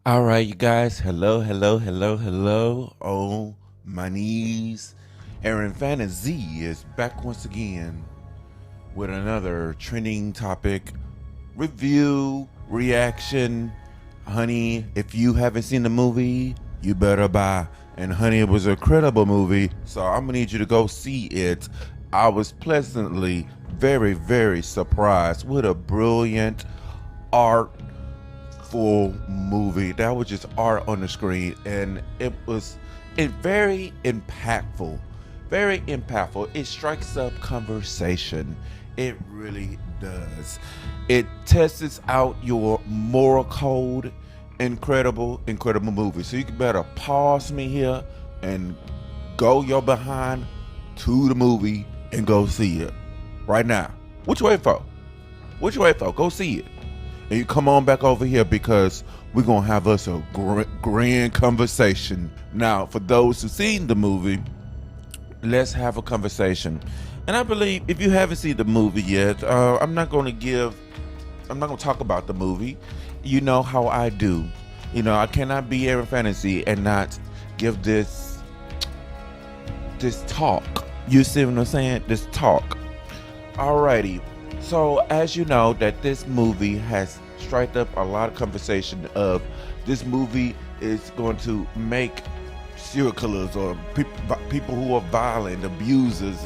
All right, you guys. Hello, hello, hello, hello. Oh, my knees. Aaron Fantazii is back once again with another trending topic review, reaction. Honey, if you haven't seen the movie, you better buy. And honey, it was a incredible movie, so I'm gonna need you to go see it. I was pleasantly very, very surprised. What a brilliant art full movie. That was just art on the screen, and it very impactful. Very impactful. It strikes up conversation. It really does. It tests out your moral code. Incredible, incredible movie. So you better pause me here and go your behind to the movie and go see it right now. Which way for? Which way for? Go see it. And you come on back over here because we're going to have us a grand conversation. Now, for those who've seen the movie, let's have a conversation. And I believe if you haven't seen the movie yet, I'm not going to talk about the movie. You know how I do. You know, I cannot be Aaron Fantasy and not give this talk. You see what I'm saying? This talk. Alrighty. So as you know that this movie has struck up a lot of conversation of this movie is going to make serial killers or people who are violent, abusers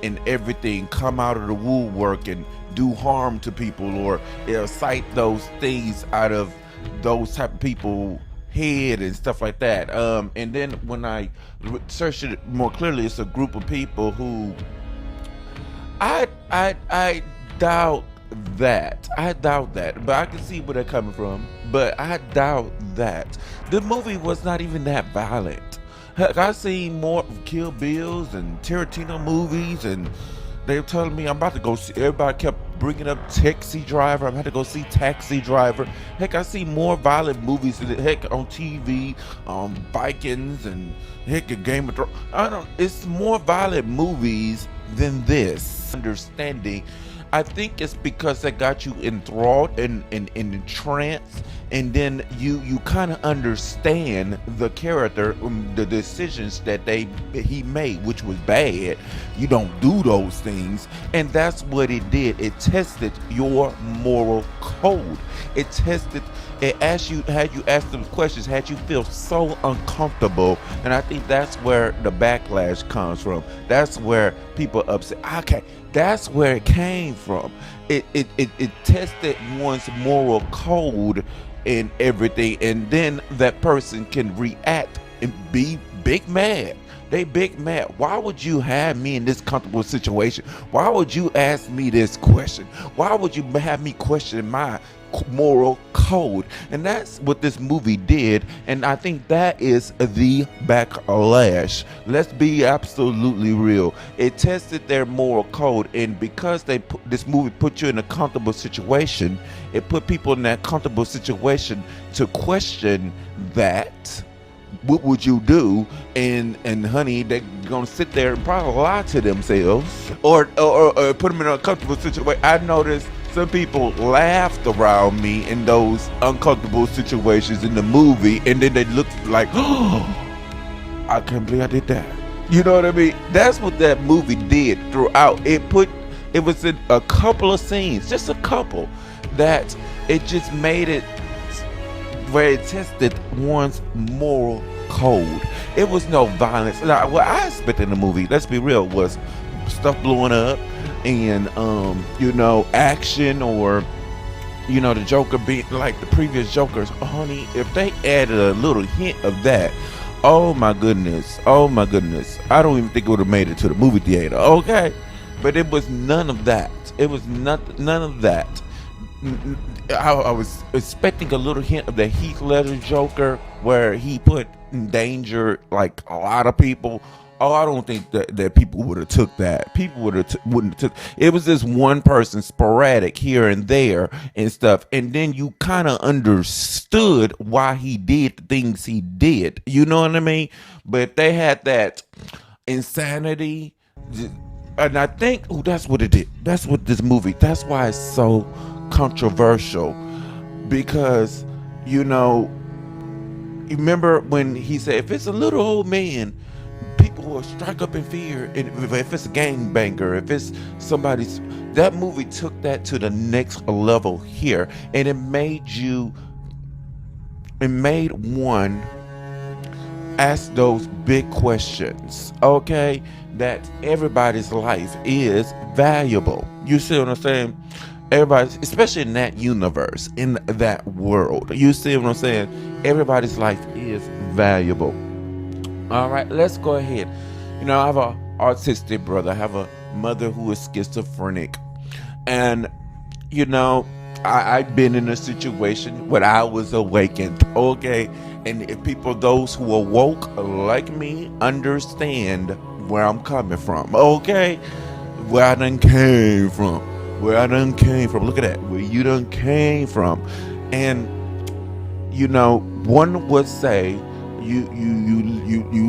and everything come out of the woodwork and do harm to people, or cite those things out of those type of people head and stuff like that. And then when I searched it more clearly, it's a group of people who I doubt that. But I can see where they're coming from. But I doubt that. The movie was not even that violent. Heck, I seen more Kill Bills and Tarantino movies, and they were telling me I'm about to go see. Everybody kept bringing up Taxi Driver. I'm about to go see Taxi Driver. Heck, I see more violent movies. Heck, on TV, Vikings, and heck, a Game of Thrones. It's more violent movies than this. Understanding. I think it's because they got you enthralled and in trance, and then you kind of understand the character, the decisions that he made, which was bad. You don't do those things, and that's what it did. It tested your moral code. It tested. It asked you, had you asked them questions, had you feel so uncomfortable, and I think that's where the backlash comes from. That's where people upset. Okay, that's where it came from. It tested one's moral code and everything, and then that person can react and be big mad. They big mad. Why would you have me in this comfortable situation? Why would you ask me this question? Why would you have me question my moral code? And that's what this movie did, and I think that is the backlash. Let's be absolutely real. It tested their moral code, and because this movie put you in a comfortable situation, it put people in that comfortable situation to question that. What would you do? And honey, they're gonna sit there and probably lie to themselves, or put them in a comfortable situation. I noticed some people laughed around me in those uncomfortable situations in the movie, and then they looked like, oh, I can't believe I did that. You know what I mean? That's what that movie did throughout. It was in a couple of scenes, just a couple, that it just made it where it tested one's moral code. It was no violence. Now, what I expected in the movie, let's be real, was stuff blowing up and action, or the Joker being like the previous Jokers. Honey, if they added a little hint of that, oh my goodness, I don't even think it would have made it to the movie theater. Okay, but it was none of that. It was none of that. I was expecting a little hint of the Heath Ledger Joker, where he put in danger like a lot of people. Oh, I don't think that people would have took that. People wouldn't have took. It was this one person, sporadic here and there and stuff, and then you kind of understood why he did the things he did. You know what I mean? But they had that insanity, and I think that's what it did. That's what this movie. That's why it's so controversial, because remember when he said, if it's a little old man, people will strike up in fear. And if it's a gangbanger, if it's somebody's, that movie took that to the next level here, and it made one ask those big questions. Okay, that everybody's life is valuable. You see what I'm saying? Everybody, especially in that universe, in that world, you see what I'm saying? Everybody's life is valuable. All right, let's go ahead. I have a autistic brother. I have a mother who is schizophrenic, and you know, I've been in a situation when I was awakened. Okay, and if people, those who awoke like me, understand where I'm coming from. Okay, where I done came from. Where I done came from. Look at that. Where you done came from, and one would say you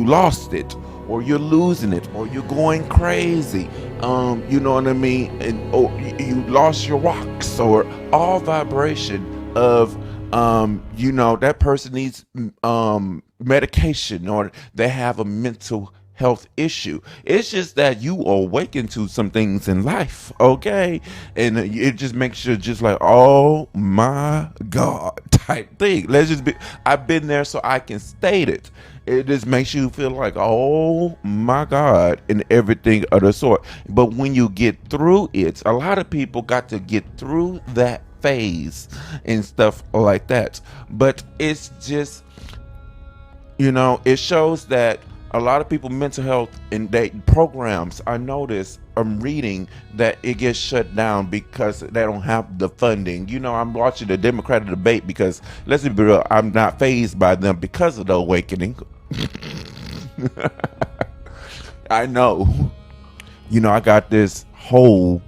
lost it, or you're losing it, or you're going crazy. You know what I mean? And you lost your rocks, or all vibration of that person needs medication, or they have a mental health issue. It's just that you awaken to some things in life, okay? And it just makes you just like, oh my God, type thing. Let's just be, I've been there so I can state it. It just makes you feel like, oh my God, and everything of the sort. But when you get through it, a lot of people got to get through that phase and stuff like that. But it's just, it shows that a lot of people mental health and they programs, I notice, I'm reading that it gets shut down because they don't have the funding. I'm watching the Democratic debate because, let's be real, I'm not phased by them because of the awakening. I know. I got this whole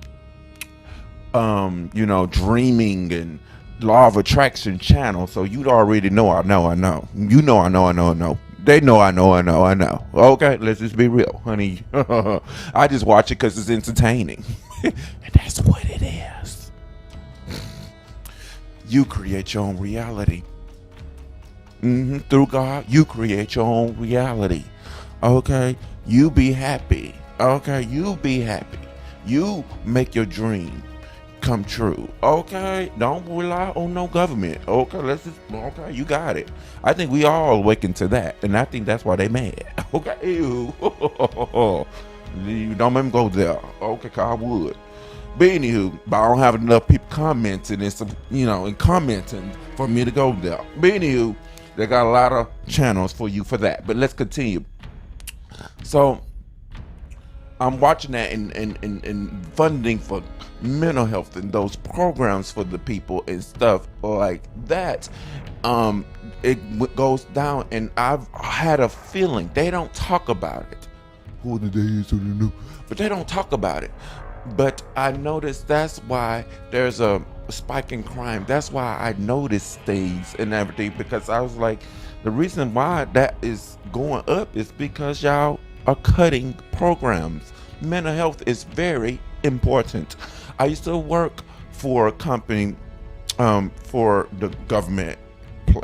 dreaming and law of attraction channel, so you already know I know. You know I know. They know I know. Okay, let's just be real, honey. I just watch it because it's entertaining. And that's what it is. You create your own reality. Through God, you create your own reality. Okay? You be happy. Okay? You be happy. You make your dream come true. Okay? Don't rely on no government. Okay? You got it. I think we all awaken to that, and I think that's why they mad. Okay? Ew. You don't make me go there. Okay, 'cause I would. But anywho, I don't have enough people commenting and commenting for me to go there. But anywho, they got a lot of channels for you for that. But let's continue. So I'm watching that and funding for mental health and those programs for the people and stuff like that. It goes down, and I've had a feeling they don't talk about it. Who the day is, who the new, but they don't talk about it. But I noticed that's why there's a spike in crime. That's why I noticed things and everything, because I was like, the reason why that is going up is because y'all are cutting programs. Mental health is very important. I used to work for a company for the government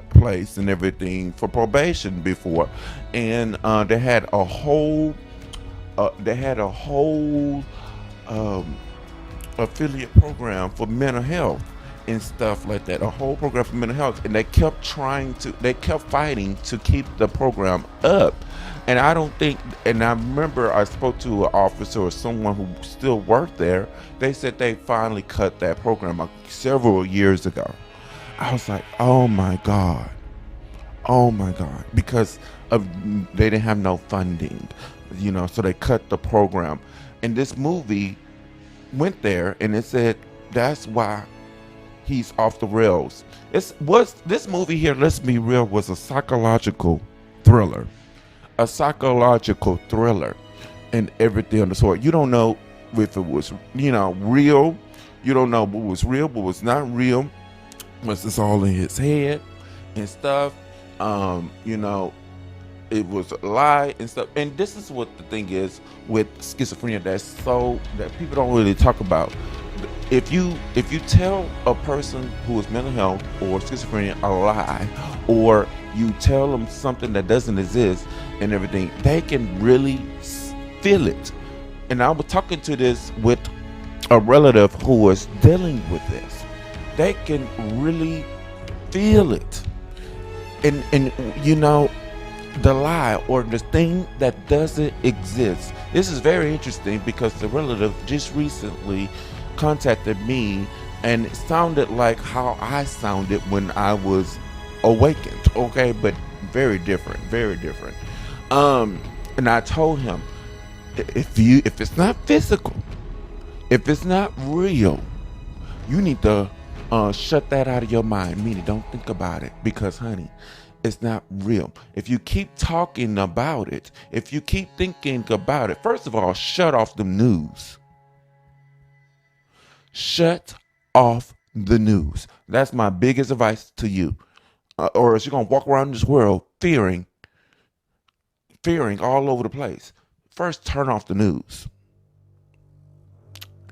place and everything for probation before, and they had a whole affiliate program for mental health and stuff like that, a whole program for mental health, and they kept fighting to keep the program up. And I don't think, and I remember I spoke to an officer or someone who still worked there. They said they finally cut that program several years ago. I was like, oh my God, because they didn't have no funding, so they cut the program. And this movie went there, and it said that's why he's off the rails. This movie here, let's be real, was a psychological thriller. And everything on the sort. You don't know if it was, real. You don't know what was real, what was not real. Was this all in his head and stuff? It was a lie and stuff. And this is what the thing is with schizophrenia that people don't really talk about. if you tell a person who is mental health or schizophrenia a lie, or you tell them something that doesn't exist and everything, they can really feel it. And I was talking to this with a relative who was dealing with this. They can really feel it. And the lie or the thing that doesn't exist. This is very interesting because the relative just recently contacted me, and it sounded like how I sounded when I was awakened. Okay, but very different, very different. And I told him, if it's not physical, if it's not real, you need to shut that out of your mind. Meaning, don't think about it, because, honey, it's not real. If you keep talking about it, if you keep thinking about it, first of all, shut off the news. Shut off the news. That's my biggest advice to you. Or else you're going to walk around this world fearing all over the place. First, turn off the news.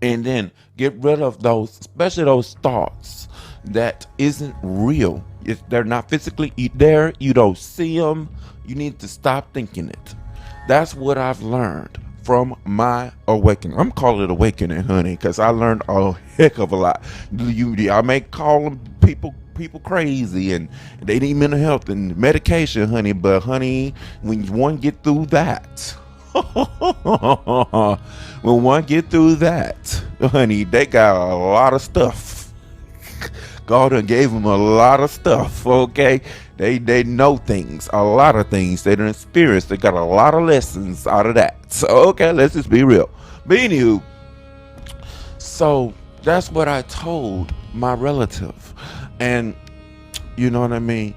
And then get rid of those, especially those thoughts that isn't real. If they're not physically there, you don't see them, you need to stop thinking it. That's what I've learned from my awakening. I'm calling it awakening, honey, because I learned a heck of a lot. I may call them people crazy and they need mental health and medication, honey, but honey, when one get through that, when one get through that, honey, they got a lot of stuff. God done gave them a lot of stuff, okay? They know things, a lot of things. They done experienced. They got a lot of lessons out of that. So, okay, let's just be real. But anywho, so that's what I told my relative. And you know what I mean?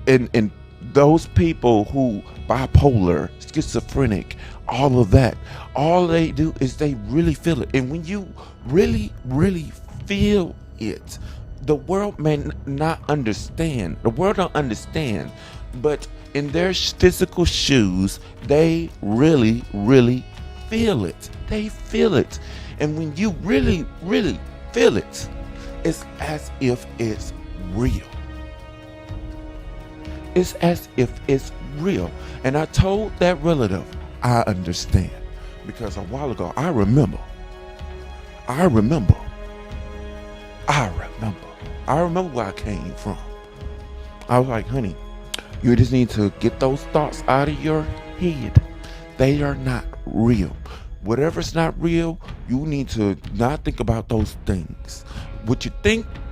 And those people who bipolar, schizophrenic, all of that, all they do is they really feel it. And when you really, really feel it, the world may not understand. The world don't understand. But in their physical shoes, they really, really feel it. They feel it. And when you really, really feel it, it's as if it's real. It's as if it's real. And I told that relative, I understand. Because a while ago, I remember where I came from. I was like, honey, you just need to get those thoughts out of your head. They are not real. Whatever's not real, you need to not think about those things. What you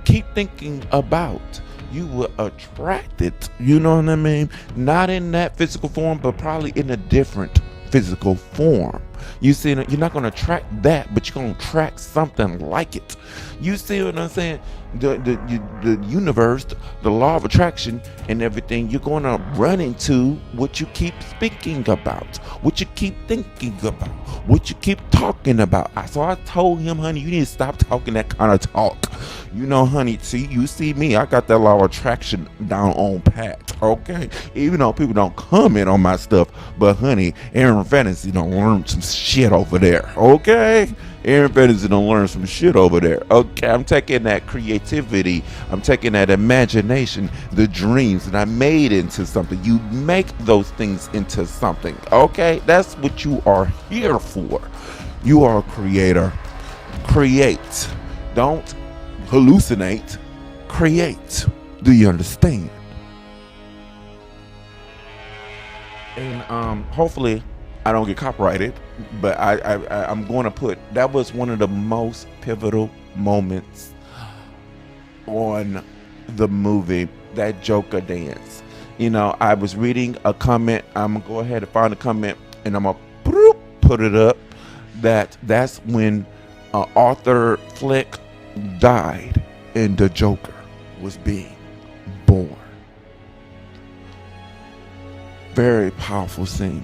keep thinking about, you will attract it. You know what I mean? Not in that physical form, but probably in a different physical form. You see, you're not going to attract that, but you're going to attract something like it. You see what I'm saying? The universe, the law of attraction and everything, you're going to run into what you keep speaking about, what you keep thinking about, what you keep talking about. So I told him, honey, you need to stop talking that kind of talk. You know, honey, you see me, I got that law of attraction down on pat, okay? Even though people don't comment on my stuff, but honey, Aaron Fantasy don't learn some shit over there, okay? Aaron Fantasy don't learn some shit over there, okay? I'm taking that creativity, I'm taking that imagination, the dreams, and I made into something. You make those things into something, okay? That's what you are here for. You are a creator. Create. Don't hallucinate. Create. Do you understand? And hopefully I don't get copyrighted, but I'm going to put, that was one of the most pivotal moments on the movie, that Joker dance. You know, I was reading a comment. I'm going to go ahead and find a comment and I'm going to put it up. That's when Arthur Fleck died and the Joker was being born. Very powerful scene.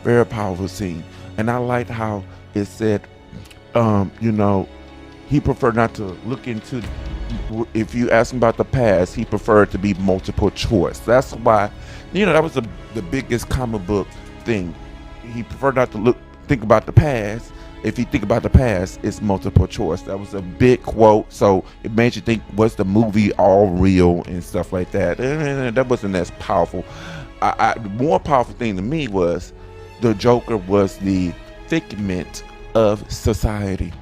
Very powerful scene. And I liked how it said, you know, he preferred not to look into, if you ask him about the past, he preferred to be multiple choice. That's why, you know, that was the biggest comic book thing. He preferred not to think about the past, if you think about the past, it's multiple choice. That was a big quote, so it made you think, was the movie all real and stuff like that? And that wasn't as powerful. The more powerful thing to me was the Joker was the figment of society.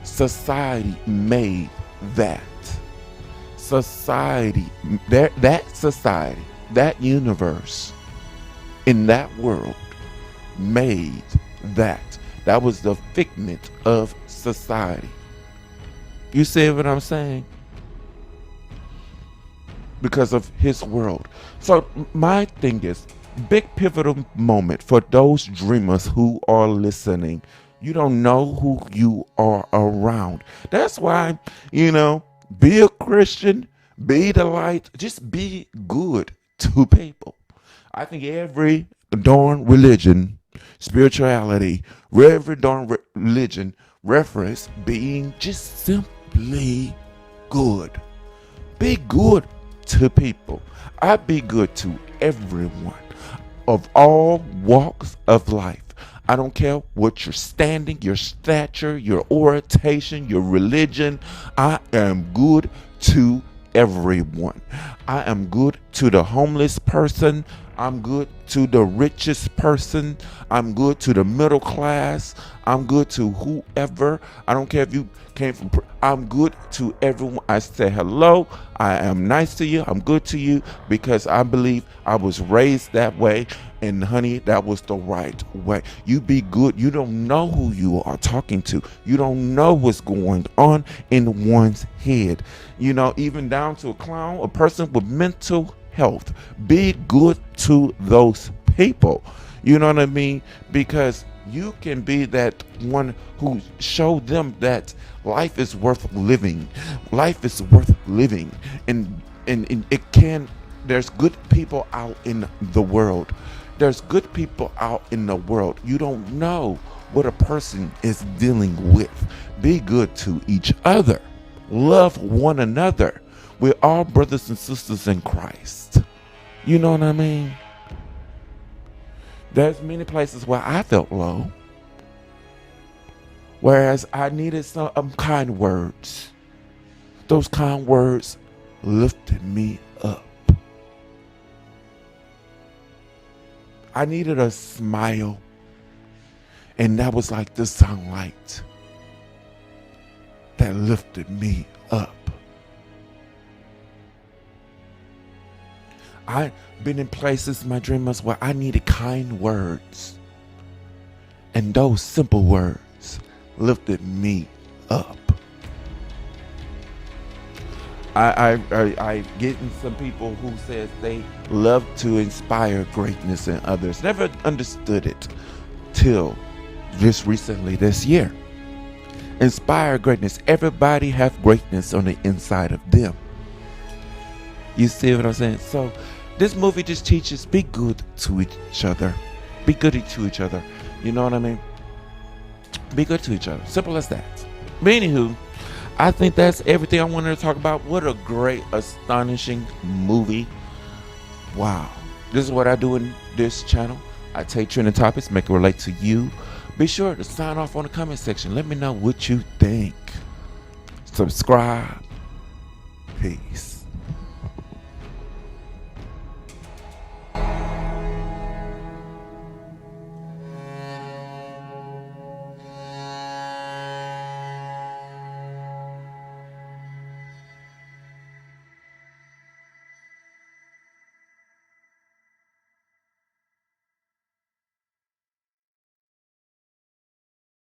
Society made that. Society, that society, that universe, in that world, made that. That was the figment of society. You see what I'm saying? Because of his world. So my thing is, big pivotal moment for those dreamers who are listening. You don't know who you are around. That's why, be a Christian, be the light, just be good to people. I think every darn religion, spirituality, every darn religion reference being just simply good. Be good to people. I be good to everyone of all walks of life. I don't care what your standing, your stature, your orientation, your religion. I am good to everyone. I am good to the homeless person. I'm good to the richest person. I'm good to the middle class. I'm good to whoever. I don't care if you came from. I'm good to everyone. I say hello. I am nice to you. I'm good to you because I believe I was raised that way. And honey, that was the right way. You be good. You don't know who you are talking to. You don't know what's going on in one's head. Even down to a clown, a person with mental health. Be good to those people. You know what I mean? Because you can be that one who showed them that life is worth living. Life is worth living. And it can, there's good people out in the world. There's good people out in the world. You don't know what a person is dealing with. Be good to each other. Love one another. We're all brothers and sisters in Christ. You know what I mean? There's many places where I felt low. Whereas I needed some kind words. Those kind words lifted me up. I needed a smile. And that was like the sunlight that lifted me up. I've been in places, my dreamers, where I needed kind words. And those simple words lifted me up. I get in some people who says they love to inspire greatness in others. Never understood it till just recently this year. Inspire greatness. Everybody have greatness on the inside of them. You see what I'm saying? So this movie just teaches, be good to each other. Be good to each other. You know what I mean? Be good to each other. Simple as that. But anywho, I think that's everything I wanted to talk about. What a great, astonishing movie. Wow. This is what I do in this channel. I take trending topics, make it relate to you. Be sure to sign off on the comment section. Let me know what you think. Subscribe. Peace.